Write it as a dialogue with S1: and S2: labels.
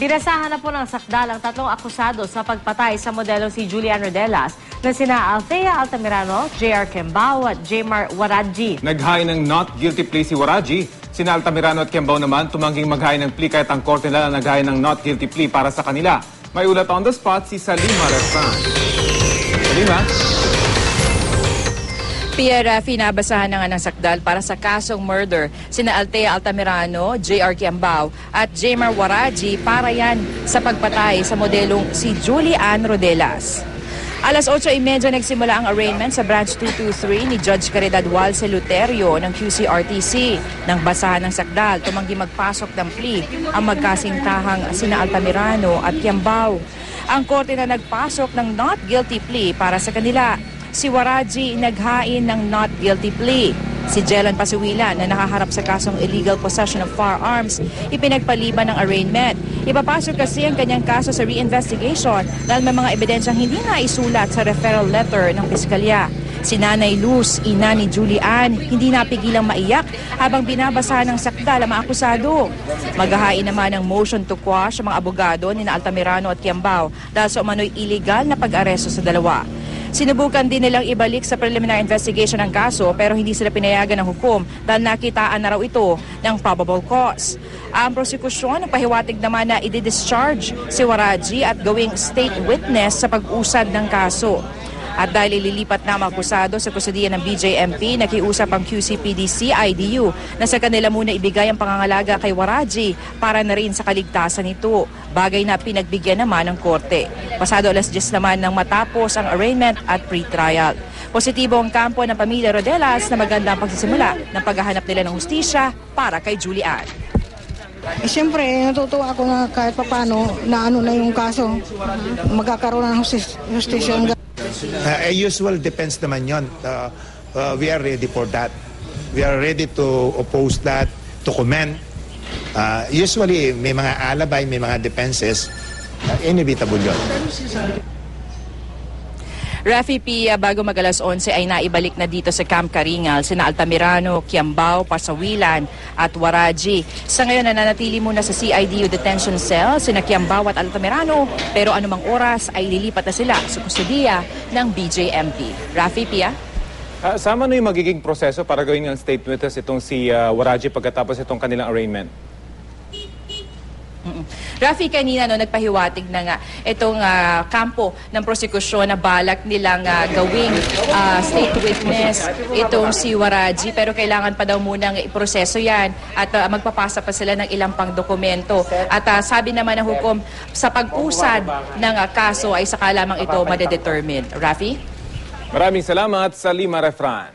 S1: Dinasahan na po ng sakdal ang tatlong akusado sa pagpatay sa modelo si Julian Rodelas na sina Althea Altamirano, J.R. Kembao at Jmar Waraji.
S2: Naghain ng not guilty plea si Waraji. Sina Altamirano at Kembao naman tumangging maghain ng plea kahit ang korte nila naghain ng not guilty plea para sa kanila. May ulat on the spot si Salima Refran. Salima?
S3: Pierre, nabasahan na nga ng sakdal para sa kasong murder sina Althea Altamirano, J.R. Kembao at Jmar Waraji para yan sa pagpatay sa modelong si Julian Rodelas. Alas 8:30 nagsimula ang arraignment sa Branch 223 ni Judge Caridad Walce Luterio ng QCRTC. Nang basahan ng sakdal, tumanggi magpasok ng plea ang magkasintahang sina Altamirano at Kembao. Ang korte na nagpasok ng not guilty plea para sa kanila. Si Waraji naghain ng not guilty plea. Si Jelan Pasuwilan na nakaharap sa kasong illegal possession of firearms, ipinagpaliban ng arraignment. Ipapasok kasi ang kanyang kaso sa reinvestigation dahil may mga ebidensyang hindi na isulat sa referral letter ng piskalya. Si Nanay Luz, ina ni Julian, hindi napigilang maiyak habang binabasahan ng sakdal ang mga akusado. Maghahain naman ng motion to quash ang mga abogado ni Altamirano at Kembao dahil sa umano'y illegal na pag-aresto sa dalawa. Sinubukan din nilang ibalik sa preliminary investigation ng kaso pero hindi sila pinayagan ng hukom dahil nakitaan na raw ito ng probable cause. Ang prosekusyon pahiwatig naman na i-discharge si Waraji at gawing state witness sa pag-usad ng kaso. At dahil ililipat na ang akusado sa kustudiya ng BJMP, nakiusap ang QCPD-CIDU na sa kanila muna ibigay ang pangangalaga kay Waraji para na rin sa kaligtasan nito. Bagay na pinagbigyan naman ng korte. Pasado alas 10 naman nang matapos ang arraignment at pre-trial. Positibo ang kampo ng pamilya Rodelas na magandang pagsisimula ng paghahanap nila ng hustisya para kay Julian.
S4: Siyempre, natutuwa ako na kahit papano na ano na yung kaso. Magkakaroon ng hustisya.
S5: Usual defense naman yun. We are ready for that. We are ready to oppose that, to commend. Usually, may mga alibay, may mga defenses. Inevitable yun.
S3: Rafi P, bago mag-alas 11 ay naibalik na dito sa Camp Karingal sina Altamirano, Kembao, Pasawilan at Waraji. Sa ngayon nananatili muna sa CIDU detention cell sina Kembao at Altamirano pero anumang oras ay lilipat na sila sa kustudiya ng BJMP. Rafi P,
S2: Sama na yung magiging proseso para gawin ng state witness itong si Waraji pagkatapos itong kanilang arraignment?
S3: Rafi, kanina nagpahiwatig na nga itong kampo ng prosekusyon na balak nilang gawing state witness itong si Waraji pero kailangan pa daw munang iproseso yan at magpapasa pa sila ng ilang pang dokumento at sabi naman ng hukom sa pag-usad ng kaso ay saka lamang ito madedetermine. Rafi?
S2: Maraming salamat, Salima Refran.